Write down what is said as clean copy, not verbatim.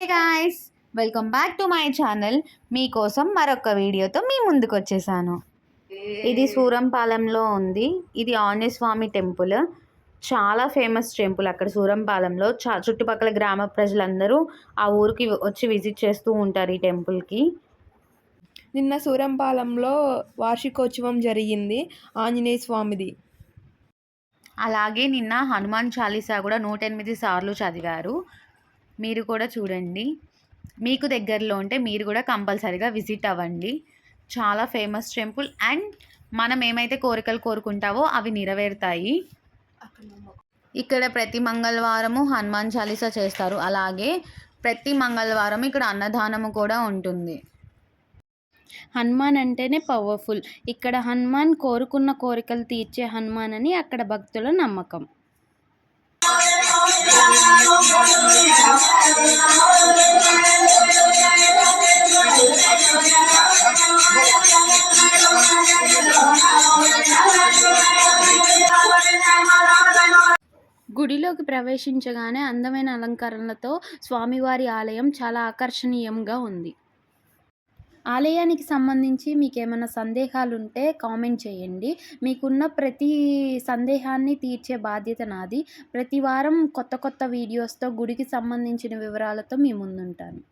Hey guys, welcome back to my channel. మీకోసం మరొక వీడియోతో మీ ముందుకు వచ్చేసాను. ఇది సూరంపాలెంలో ఉంది. ఇది ఆంజనేయ స్వామి టెంపుల్. చాలా ఫేమస్ టెంపుల్ అక్కడ సూరంపాలెంలో. చుట్టుపక్కల గ్రామ ప్రజలందరూ ఆ ఊరికి వచ్చి విజిట్ చేస్తూ ఉంటారు ఈ టెంపుల్కి. నిన్న సూరంపాలెంలో వార్షికోత్సవం జరిగింది ఆంజనేయ స్వామిది. అలాగే నిన్న హనుమాన్ చాలీసా కూడా 108 సార్లు చదివారు. మీరు కూడా చూడండి. మీకు దగ్గరలో ఉంటే మీరు కూడా కంపల్సరీగా విజిట్ అవ్వండి. చాలా ఫేమస్ టెంపుల్ అండ్ మనం ఏమైతే కోరికలు కోరుకుంటావో అవి నెరవేరుతాయి. ఇక్కడ ప్రతి మంగళవారము హనుమాన్ చాలీసా చేస్తారు. అలాగే ప్రతి మంగళవారం ఇక్కడ అన్నదానము కూడా ఉంటుంది. హనుమాన్ అంటేనే పవర్ఫుల్. ఇక్కడ హనుమాన్ కోరుకున్న కోరికలు తీర్చే హనుమాన్ అని అక్కడ భక్తుల నమ్మకం. గుడిలోకి ప్రవేశించగానే అందమైన అలంకరణలతో స్వామివారి ఆలయం చాలా ఆకర్షణీయంగా ఉంది. ఆలయానికి సంబంధించి మీకు ఏమైనా సందేహాలు ఉంటే కామెంట్ చేయండి. మీకున్న ప్రతి సందేహాన్ని తీర్చే బాధ్యత నాది. ప్రతి వారం కొత్త కొత్త వీడియోస్తో గుడికి సంబంధించిన వివరాలతో మీ ముందుంటాను.